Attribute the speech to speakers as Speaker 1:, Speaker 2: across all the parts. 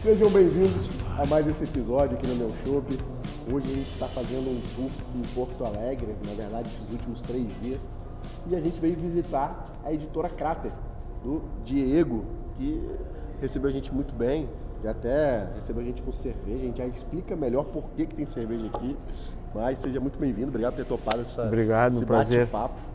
Speaker 1: Sejam bem-vindos a mais esse episódio aqui no meu Chopp. Hoje a gente está fazendo um tour em Porto Alegre, na verdade esses últimos 3 dias, e a gente veio visitar a editora Crater, do Diego, que recebeu a gente muito bem, já até recebeu a gente com cerveja, a gente já explica melhor por que tem cerveja aqui, mas seja muito bem-vindo, obrigado por ter topado
Speaker 2: Obrigado,
Speaker 1: esse
Speaker 2: prazer.
Speaker 1: bate-papo.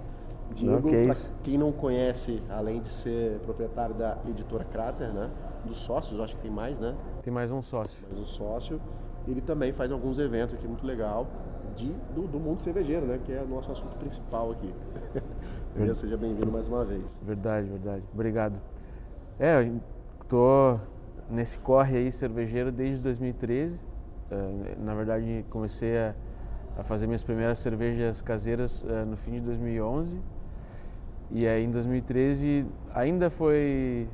Speaker 1: Diego,
Speaker 2: que
Speaker 1: para
Speaker 2: isso.
Speaker 1: quem não conhece, além de ser proprietário da editora Crater, né, dos sócios, acho que tem mais, né?
Speaker 2: Tem mais um sócio.
Speaker 1: Mais um sócio. Ele também faz alguns eventos aqui muito legal do mundo cervejeiro, né? Que é o nosso assunto principal aqui. Beleza? Seja bem-vindo mais uma vez.
Speaker 2: Verdade. Obrigado. Eu tô nesse corre aí cervejeiro desde 2013. Na verdade, comecei a fazer minhas primeiras cervejas caseiras no fim de 2011. E aí em 2013 ainda foi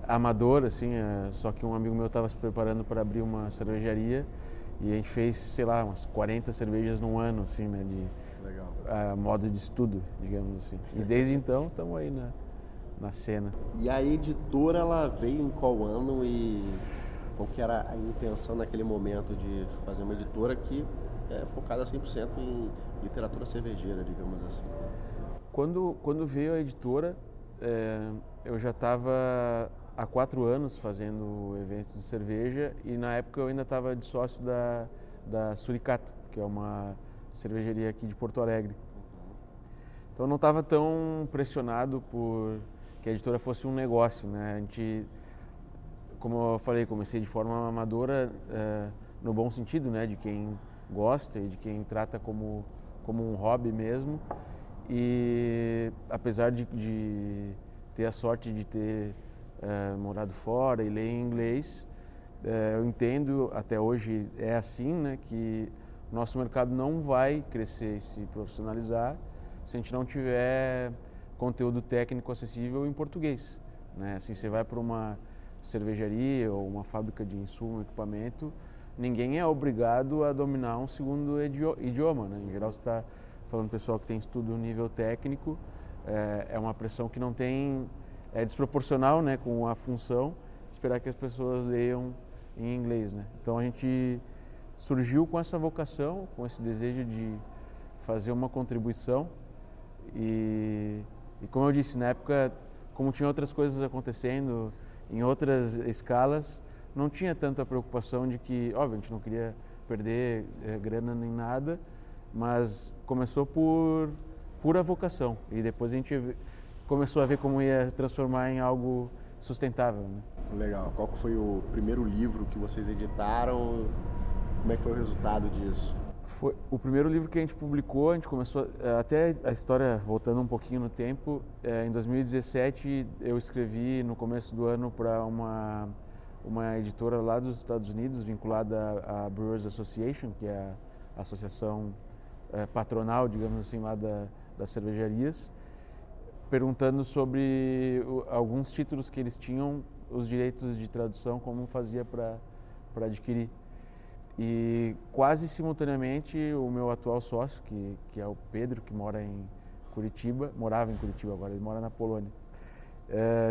Speaker 2: amador, assim, só que um amigo meu estava se preparando para abrir uma cervejaria e a gente fez, sei lá, umas 40 cervejas num ano, assim, né,
Speaker 1: Legal.
Speaker 2: modo de estudo, digamos assim. E desde então estamos aí na cena.
Speaker 1: E a editora, ela veio em qual ano e qual que era a intenção naquele momento de fazer uma editora que é focada 100% em literatura cervejeira, digamos assim?
Speaker 2: Quando veio a editora, eu já estava há 4 anos fazendo eventos de cerveja e na época eu ainda estava de sócio da Suricato, que é uma cervejaria aqui de Porto Alegre. Então eu não estava tão pressionado por que a editora fosse um negócio, né? A gente, como eu falei, comecei de forma amadora, no bom sentido, né? De quem gosta e de quem trata como um hobby mesmo. E apesar de ter a sorte de ter morado fora e ler em inglês, eu entendo, até hoje é assim, né, que o nosso mercado não vai crescer e se profissionalizar se a gente não tiver conteúdo técnico acessível em português, né? Assim, você vai para uma cervejaria ou uma fábrica de insumo, equipamento, ninguém é obrigado a dominar um segundo idioma, né? Em geral, você está falando pessoal que tem estudo nível técnico, é uma pressão que não tem, é desproporcional, né, com a função, esperar que as pessoas leiam em inglês, né? Então a gente surgiu com essa vocação, com esse desejo de fazer uma contribuição e como eu disse, na época, como tinha outras coisas acontecendo em outras escalas, não tinha tanta preocupação de que, óbvio, a gente não queria perder grana nem nada, mas começou por pura vocação e depois a gente começou a ver como ia transformar em algo sustentável, né?
Speaker 1: Legal. Qual que foi o primeiro livro que vocês editaram? Como é que foi o resultado disso?
Speaker 2: Foi o primeiro livro que a gente publicou, a gente começou, até a história voltando um pouquinho no tempo, em 2017 eu escrevi no começo do ano para uma editora lá dos Estados Unidos, vinculada à Brewers Association, que é a associação patronal, digamos assim, lá das cervejarias, perguntando sobre alguns títulos que eles tinham, os direitos de tradução, como fazia para adquirir. E quase simultaneamente o meu atual sócio, que é o Pedro, que mora em Curitiba, morava em Curitiba, agora ele mora na Polônia,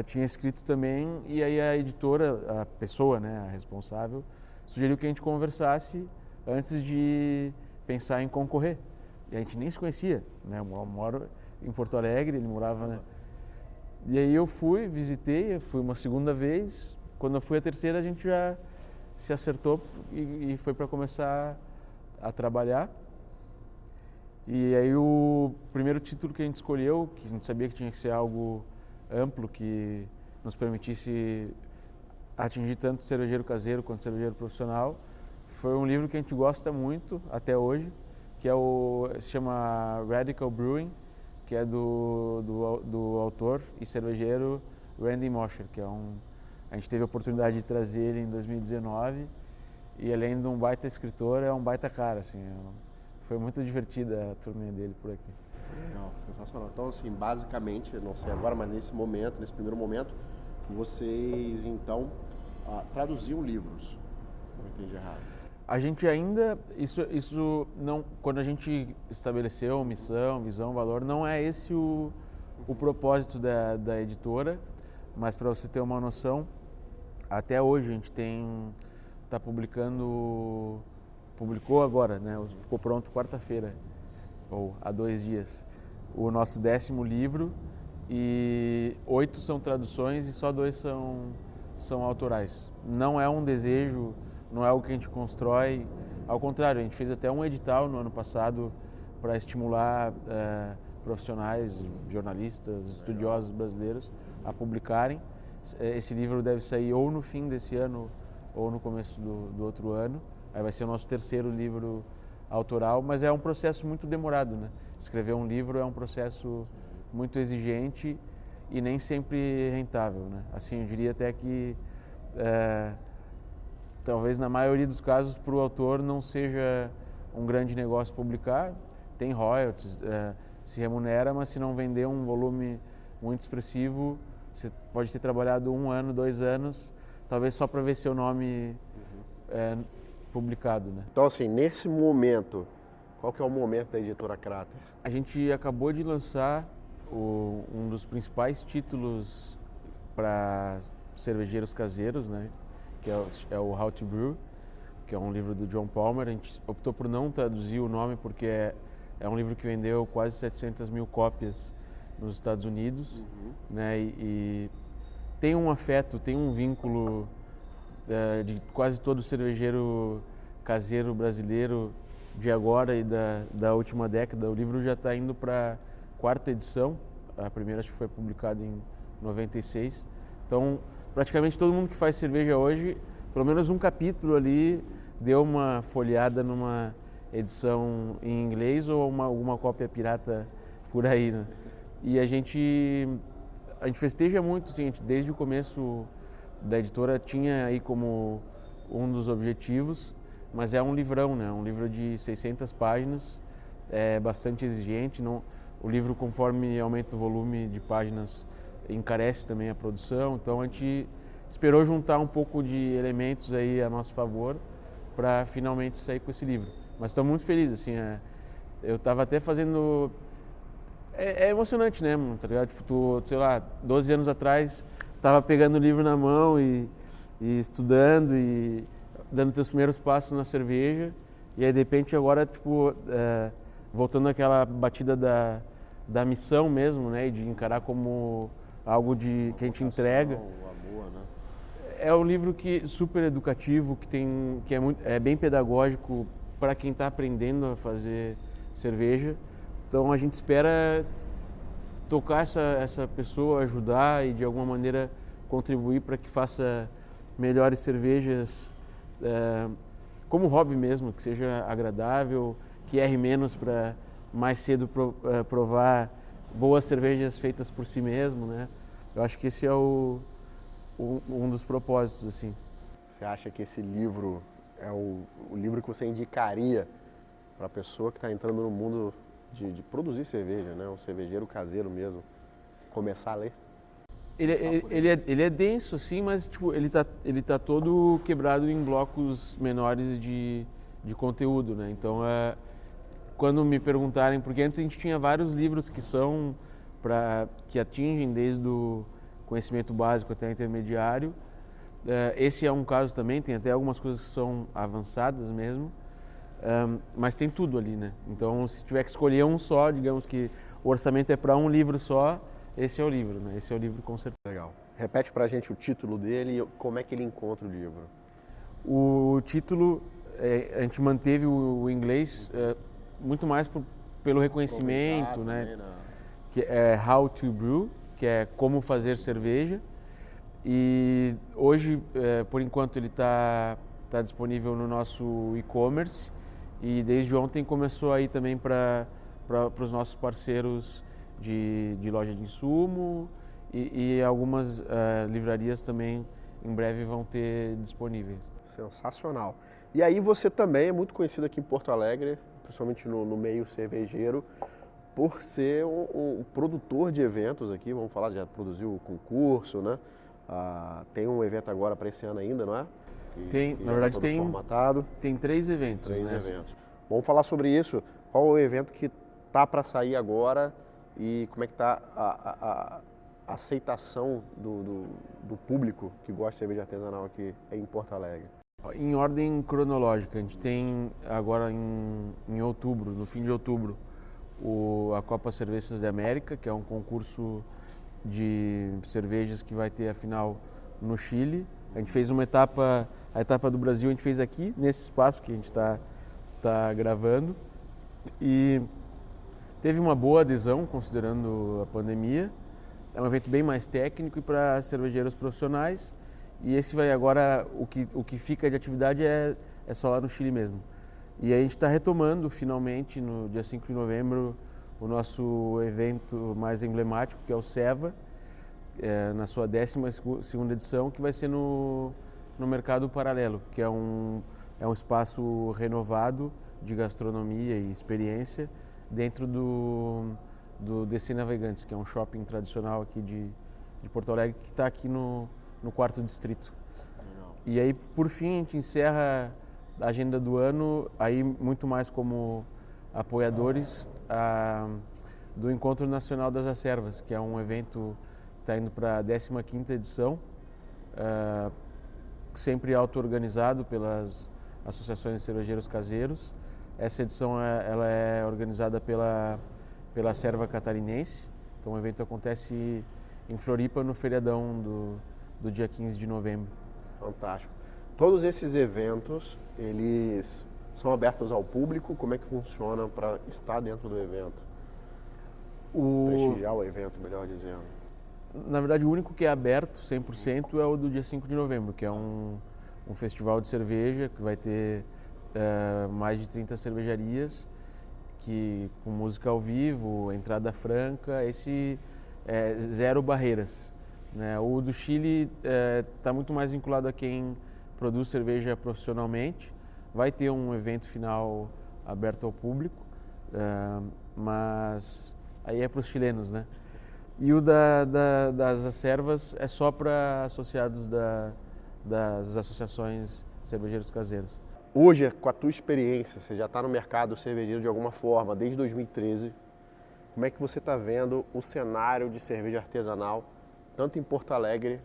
Speaker 2: tinha escrito também, e aí a editora, a pessoa, né, a responsável, sugeriu que a gente conversasse antes de pensar em concorrer. E a gente nem se conhecia, né? Eu moro em Porto Alegre, ele morava, né? E aí eu fui, visitei, fui uma segunda vez. Quando eu fui a terceira, a gente já se acertou e foi para começar a trabalhar. E aí o primeiro título que a gente escolheu, que a gente sabia que tinha que ser algo amplo, que nos permitisse atingir tanto cervejeiro caseiro quanto cervejeiro profissional, foi um livro que a gente gosta muito até hoje, que se chama Radical Brewing, que é do autor e cervejeiro Randy Mosher, que a gente teve a oportunidade de trazer ele em 2019 e além de um baita escritor, é um baita cara, assim, foi muito divertida a turnê dele por aqui.
Speaker 1: Legal, sensacional. Então, assim, basicamente, não sei agora, mas nesse momento, nesse primeiro momento, vocês, então, traduziam livros. Não entendi errado.
Speaker 2: A gente ainda, isso não, quando a gente estabeleceu missão, visão, valor, não é esse o propósito da editora, mas para você ter uma noção, Até hoje a gente está publicou agora, né? Ficou pronto quarta-feira, ou há 2 dias, o nosso 10º livro, e 8 são traduções e só 2 são autorais. Não é um desejo, não é algo que a gente constrói, ao contrário, a gente fez até um edital no ano passado para estimular profissionais, jornalistas, estudiosos brasileiros a publicarem. Esse livro deve sair ou no fim desse ano ou no começo do outro ano. Aí vai ser o nosso 3º livro autoral, mas é um processo muito demorado, né? Escrever um livro é um processo muito exigente e nem sempre rentável, né? Assim, eu diria até que talvez na maioria dos casos para o autor não seja um grande negócio publicar, tem royalties, se remunera, mas se não vender um volume muito expressivo, você pode ter trabalhado 1 ano, 2 anos, talvez só para ver seu nome publicado, né?
Speaker 1: Então, assim, nesse momento, qual que é o momento da editora Crater?
Speaker 2: A gente acabou de lançar um dos principais títulos para cervejeiros caseiros, né? Que é o How to Brew, que é um livro do John Palmer. A gente optou por não traduzir o nome porque é um livro que vendeu quase 700 mil cópias nos Estados Unidos, né? E tem um afeto, tem um vínculo de quase todo cervejeiro caseiro brasileiro de agora e da última década. O livro já está indo para a 4ª edição, a primeira acho que foi publicada em 96. Então, praticamente todo mundo que faz cerveja hoje, pelo menos um capítulo ali, deu uma folheada numa edição em inglês ou alguma cópia pirata por aí, né? E a gente festeja muito, assim, desde o começo da editora tinha aí como um dos objetivos, mas é um livrão, né? Um livro de 600 páginas, é bastante exigente. O livro, conforme aumenta o volume de páginas, encarece também a produção. Então a gente esperou juntar um pouco de elementos aí a nosso favor para finalmente sair com esse livro. Mas estamos muito felizes, assim, eu estava até fazendo... É emocionante, né, mano, tá ligado? Tipo, tu, sei lá, 12 anos atrás, tava pegando o livro na mão e estudando e dando teus primeiros passos na cerveja. E aí, de repente, agora, tipo, voltando àquela batida da missão mesmo, né? E de encarar como algo que a gente entrega.
Speaker 1: O amor, né?
Speaker 2: É um livro super educativo, que é bem pedagógico para quem está aprendendo a fazer cerveja. Então a gente espera tocar essa pessoa, ajudar e de alguma maneira contribuir para que faça melhores cervejas como hobby mesmo, que seja agradável, que erre menos para mais cedo provar boas cervejas feitas por si mesmo, né? Eu acho que esse é um dos propósitos, assim.
Speaker 1: Você acha que esse livro é o livro que você indicaria para a pessoa que está entrando no mundo de produzir cerveja, né? Um cervejeiro caseiro mesmo, começar a ler?
Speaker 2: Ele é denso, assim, mas tipo, ele tá todo quebrado em blocos menores de conteúdo, né? Então, quando me perguntarem, porque antes a gente tinha vários livros que atingem desde o conhecimento básico até o intermediário. Esse é um caso também, tem até algumas coisas que são avançadas mesmo, mas tem tudo ali, né? Então, se tiver que escolher um só, digamos que o orçamento é para um livro só, esse é o livro, né? Esse é o livro com certeza.
Speaker 1: Legal. Repete pra gente o título dele e como é que ele encontra o livro.
Speaker 2: O título, a gente manteve o inglês muito mais pelo reconhecimento, né? Que é How to Brew, que é como fazer cerveja. E hoje, por enquanto, ele está disponível no nosso e-commerce e desde ontem começou aí também para os nossos parceiros de loja de insumo e algumas livrarias também em breve vão ter disponíveis.
Speaker 1: Sensacional. E aí você também é muito conhecido aqui em Porto Alegre, principalmente no meio cervejeiro, por ser um produtor de eventos aqui, vamos falar, já produziu o concurso, né? Tem um evento agora para esse ano ainda, não é?
Speaker 2: Na verdade tem 3 eventos.
Speaker 1: Três eventos. Vamos falar sobre isso. Qual é o evento que tá para sair agora e como é que tá aceitação do público que gosta de cerveja artesanal aqui em Porto Alegre?
Speaker 2: Em ordem cronológica, a gente tem agora em outubro, no fim de outubro, a Copa Cervejas da América, que é um concurso de cervejas que vai ter a final no Chile. A gente fez a etapa do Brasil a gente fez aqui, nesse espaço que a gente está gravando. E teve uma boa adesão, considerando a pandemia. É um evento bem mais técnico e para cervejeiros profissionais. E esse vai agora, o que fica de atividade é só lá no Chile mesmo. E aí a gente está retomando finalmente no dia 5 de novembro o nosso evento mais emblemático, que é o Ceva, na sua 12ª edição, que vai ser no Mercado Paralelo, que é um espaço renovado de gastronomia e experiência dentro do DC Navegantes, que é um shopping tradicional aqui de Porto Alegre, que está aqui no 4º distrito. Legal. E aí, por fim, a gente encerra a agenda do ano, aí muito mais como apoiadores do Encontro Nacional das Acervas, que é um evento que está indo para a 15ª edição, sempre auto-organizado pelas associações de cervejeiros caseiros. Essa edição ela é organizada pela Acerva Catarinense, então o evento acontece em Floripa no feriadão do dia 15 de novembro.
Speaker 1: Fantástico. Todos esses eventos, eles são abertos ao público? Como é que funciona para estar dentro do evento? Prestigiar o evento, melhor dizendo.
Speaker 2: Na verdade, o único que é aberto 100% é o do dia 5 de novembro, que é um festival de cerveja que vai ter mais de 30 cervejarias, com música ao vivo, entrada franca, esse zero barreiras. Né? O do Chile está muito mais vinculado a quem produz cerveja profissionalmente. Vai ter um evento final aberto ao público, mas aí é para os chilenos, né? E o das acervas é só para associados das associações cervejeiros caseiros.
Speaker 1: Hoje, com a tua experiência, você já está no mercado cervejeiro de alguma forma, desde 2013, como é que você está vendo o cenário de cerveja artesanal, tanto em Porto Alegre,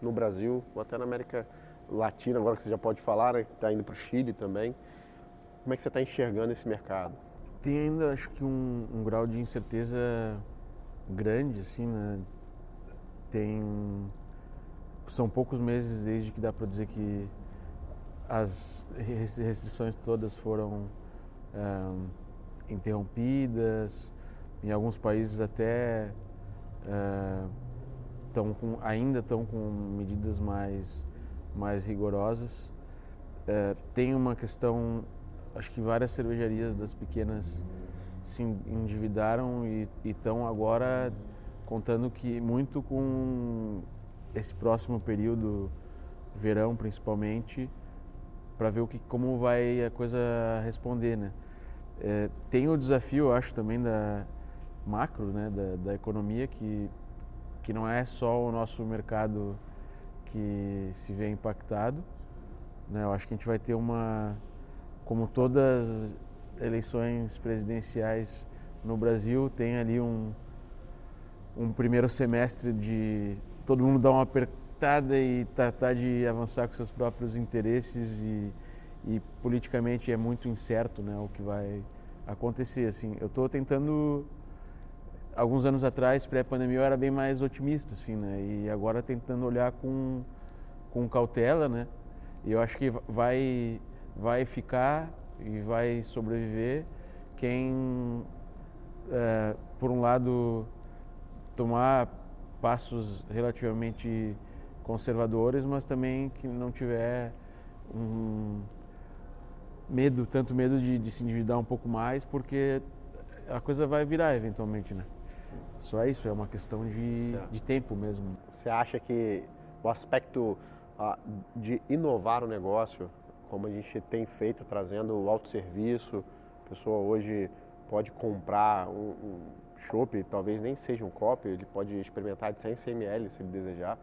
Speaker 1: no Brasil, ou até na América Latina, agora que você já pode falar, né, que está indo para o Chile também. Como é que você está enxergando esse mercado?
Speaker 2: Tem ainda, acho que um grau de incerteza grande, assim, né? São poucos meses desde que dá para dizer que as restrições todas foram interrompidas. Em alguns países até ainda estão com medidas mais rigorosas. Tem uma questão, acho que várias cervejarias das pequenas se endividaram e estão agora contando muito com esse próximo período, verão principalmente, para ver como vai a coisa responder, né? Tem o desafio, eu acho, também da macro, né, da economia, que não é só o nosso mercado que se vê impactado, né? Eu acho que a gente vai ter como todas as eleições presidenciais no Brasil, tem ali um primeiro semestre de todo mundo dar uma apertada e tratar de avançar com seus próprios interesses e politicamente é muito incerto, né, o que vai acontecer. Assim, eu estou tentando, alguns anos atrás, pré-pandemia, eu era bem mais otimista, assim, né, e agora tentando olhar com cautela, né, e eu acho que vai ficar e vai sobreviver quem, por um lado, tomar passos relativamente conservadores, mas também que não tiver tanto medo de se endividar um pouco mais, porque a coisa vai virar eventualmente, né? Só isso, é uma questão de tempo mesmo.
Speaker 1: Você acha que o aspecto de inovar o negócio, como a gente tem feito, trazendo o autosserviço, a pessoa hoje pode comprar um chopp, talvez nem seja um copo, ele pode experimentar de 100 ml se ele desejar,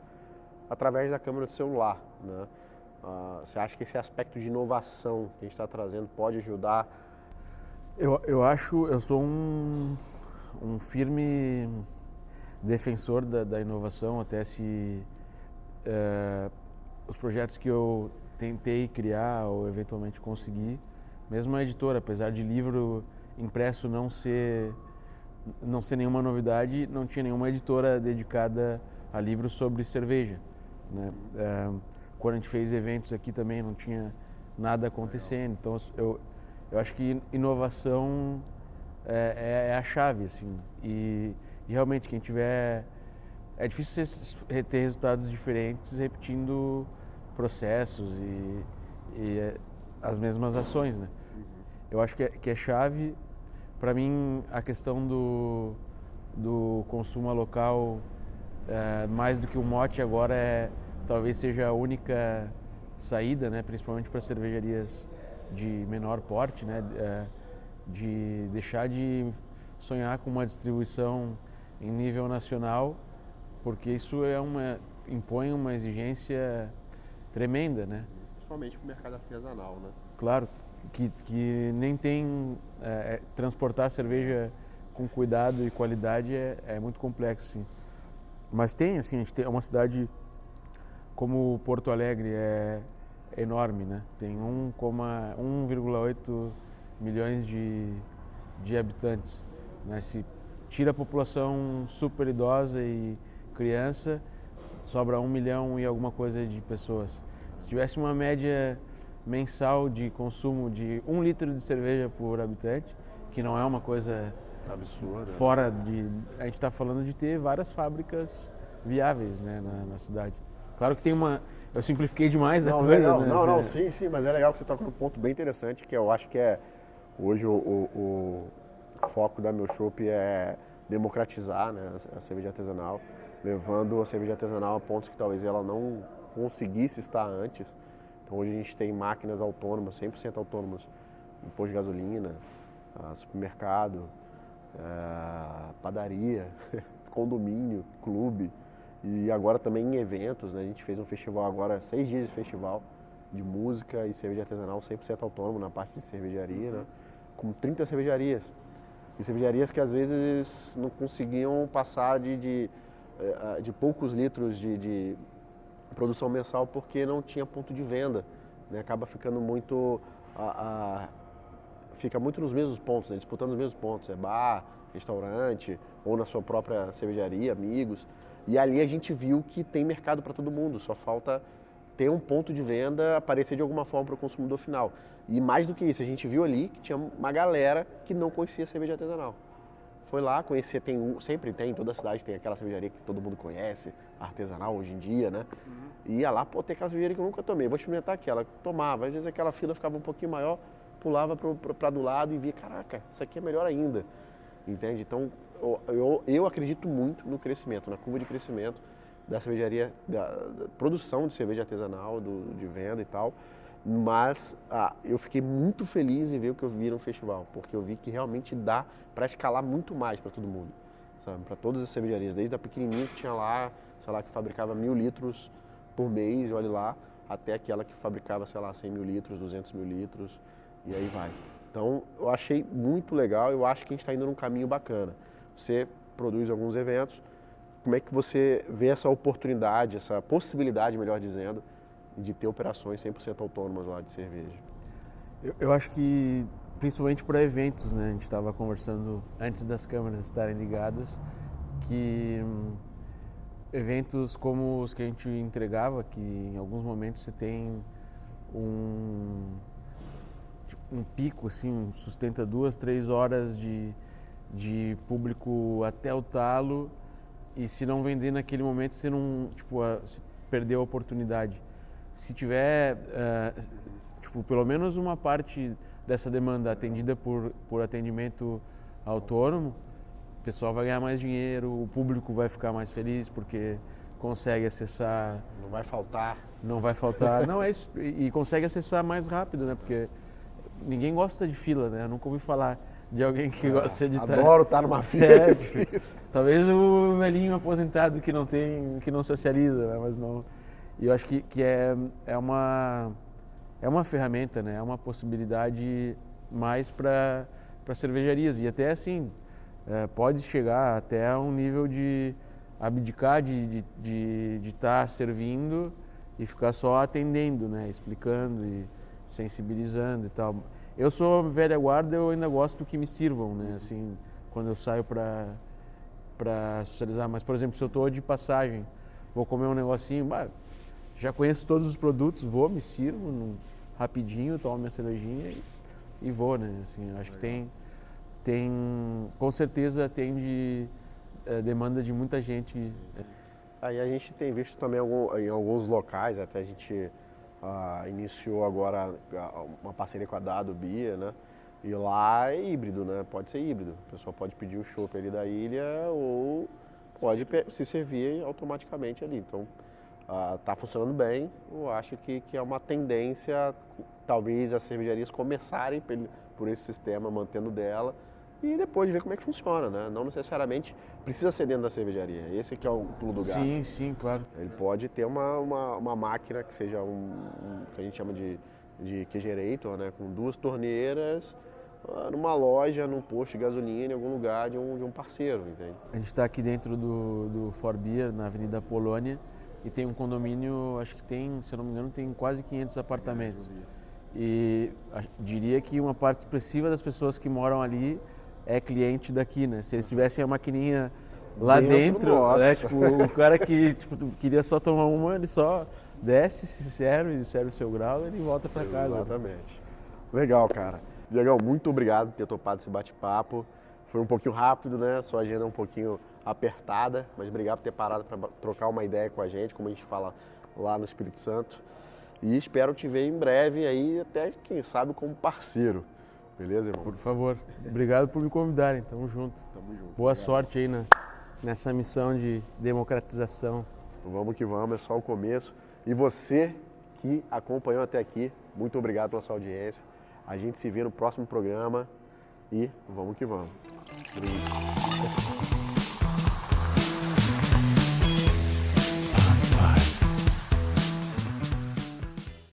Speaker 1: através da câmera do celular, né? Você acha que esse aspecto de inovação que a gente está trazendo pode ajudar?
Speaker 2: Eu sou um firme defensor da inovação, até se os projetos que eu tentei criar ou eventualmente conseguir, mesmo a editora, apesar de livro impresso não ser nenhuma novidade, não tinha nenhuma editora dedicada a livros sobre cerveja, né? Quando a gente fez eventos aqui também não tinha nada acontecendo, então eu acho que inovação é a chave, assim, e realmente quem tiver... É difícil você ter resultados diferentes repetindo processos e as mesmas ações, né? Eu acho que é chave. Para mim, a questão do consumo local, mais do que um mote agora, talvez seja a única saída, né? Principalmente para cervejarias de menor porte, né? De deixar de sonhar com uma distribuição em nível nacional, porque isso impõe uma exigência tremenda, né?
Speaker 1: Principalmente para o mercado artesanal, né?
Speaker 2: Claro, que nem tem... transportar cerveja com cuidado e qualidade é muito complexo, sim. Mas tem, assim, a gente tem uma cidade como Porto Alegre é enorme, né? Tem 1,8 milhões de habitantes, né? Se tira a população super idosa e criança, sobra 1 milhão e alguma coisa de pessoas. Se tivesse uma média mensal de consumo de 1 litro de cerveja por habitante, que não é uma coisa
Speaker 1: absurda,
Speaker 2: fora de... A gente está falando de ter várias fábricas viáveis, né, na cidade. Claro que tem uma... Eu simplifiquei demais a coisa,
Speaker 1: legal.
Speaker 2: né?
Speaker 1: Não, sim, mas é legal que você toca num ponto bem interessante, que eu acho que hoje o foco da Meu Chopp é democratizar, né, a cerveja artesanal, levando a cerveja artesanal a pontos que talvez ela não conseguisse estar antes. Então hoje a gente tem máquinas autônomas, 100% autônomas, em posto de gasolina, supermercado, padaria, condomínio, clube, e agora também em eventos, né? A gente fez um festival agora, 6 dias de festival de música e cerveja artesanal 100% autônomo na parte de cervejaria, né? Com 30 cervejarias. E cervejarias que às vezes não conseguiam passar de poucos litros de produção mensal porque não tinha ponto de venda, né? Acaba ficando muito... fica muito nos mesmos pontos, né? Disputando os mesmos pontos, bar, restaurante, ou na sua própria cervejaria, amigos. E ali a gente viu que tem mercado para todo mundo, só falta ter um ponto de venda, aparecer de alguma forma para o consumidor final. E mais do que isso, a gente viu ali que tinha uma galera que não conhecia cerveja artesanal. Foi lá conhecer, sempre tem, toda a cidade tem aquela cervejaria que todo mundo conhece, artesanal hoje em dia, né? E ia lá, tem aquela cervejaria que eu nunca tomei, vou experimentar aquela. Tomava, às vezes aquela fila ficava um pouquinho maior, pulava para do lado e via, caraca, isso aqui é melhor ainda, entende? Então, eu acredito muito no crescimento, na curva de crescimento da cervejaria, da produção de cerveja artesanal, de venda e tal, mas eu fiquei muito feliz em ver o que eu vi no festival, porque eu vi que realmente dá para escalar muito mais para todo mundo, sabe? Para todas as cervejarias, desde a pequenininha que tinha lá, sei lá, que fabricava 1.000 litros por mês, olha lá, até aquela que fabricava, sei lá, 100 mil litros, 200 mil litros, e aí vai. Então, eu achei muito legal, eu acho que a gente está indo num caminho bacana. Você produz alguns eventos, como é que você vê essa oportunidade, essa possibilidade, melhor dizendo, de ter operações 100% autônomas lá de cerveja?
Speaker 2: Eu acho que, principalmente para eventos, né? A gente estava conversando antes das câmeras estarem ligadas, que eventos como os que a gente entregava, que em alguns momentos você tem um pico, assim, sustenta 2, 3 horas de público até o talo, e se não vender naquele momento, você não, você perdeu a oportunidade. Se tiver, pelo menos uma parte dessa demanda atendida por atendimento autônomo, o pessoal vai ganhar mais dinheiro, o público vai ficar mais feliz porque consegue acessar...
Speaker 1: Não vai faltar.
Speaker 2: Não vai faltar, não é isso, e consegue acessar mais rápido, né, porque ninguém gosta de fila, né, eu nunca ouvi falar de alguém que gosta de estar...
Speaker 1: Adoro estar numa fila.
Speaker 2: Talvez o velhinho aposentado que não socializa, né, mas não... E eu acho que é uma ferramenta, né, é uma possibilidade mais para cervejarias, e até assim, pode chegar até a um nível de abdicar de estar servindo e ficar só atendendo, né? Explicando e sensibilizando e tal. Eu sou velha guarda, eu ainda gosto que me sirvam, né? Assim, quando eu saio para socializar. Mas, por exemplo, se eu estou de passagem, vou comer um negocinho, já conheço todos os produtos, me sirvo rapidinho, tomo minha cervejinha e vou, né? Assim, acho que com certeza tem demanda de muita gente.
Speaker 1: Aí a gente tem visto também em alguns locais, até a gente iniciou agora uma parceria com a Dado Beer, né? E lá é híbrido, né? Pode ser híbrido. A pessoa pode pedir o chopp ali da ilha ou pode se servir automaticamente ali. Então, tá funcionando bem. Eu acho que é uma tendência, talvez as cervejarias começarem por esse sistema, mantendo dela, e depois de ver como é que funciona, né? Não necessariamente precisa ser dentro da cervejaria. Esse que é o pulo do gato.
Speaker 2: Sim, sim, claro.
Speaker 1: Ele pode ter uma máquina que seja que a gente chama de kegerator, né? Com 2 torneiras, numa loja, num posto de gasolina, em algum lugar de um parceiro, entende?
Speaker 2: A gente está aqui dentro do For Beer, na Avenida Polônia, e tem um condomínio, acho que tem, se eu não me engano, tem quase 500 apartamentos. E diria que uma parte expressiva das pessoas que moram ali é cliente daqui, né? Se eles tivessem a maquininha lá dentro, né? Tipo, o cara que queria só tomar uma, ele só desce, se serve o seu grau e ele volta para casa.
Speaker 1: Exatamente. Legal, cara. Diegão, muito obrigado por ter topado esse bate-papo. Foi um pouquinho rápido, né? Sua agenda é um pouquinho apertada, mas obrigado por ter parado para trocar uma ideia com a gente, como a gente fala lá no Espírito Santo. E espero te ver em breve aí, até quem sabe como parceiro. Beleza, irmão?
Speaker 2: Por favor. Obrigado por me convidarem. Tamo junto.
Speaker 1: Tamo junto.
Speaker 2: Boa sorte aí nessa missão de democratização.
Speaker 1: Vamos que vamos, é só o começo. E você que acompanhou até aqui, muito obrigado pela sua audiência. A gente se vê no próximo programa e vamos que vamos. Brinde.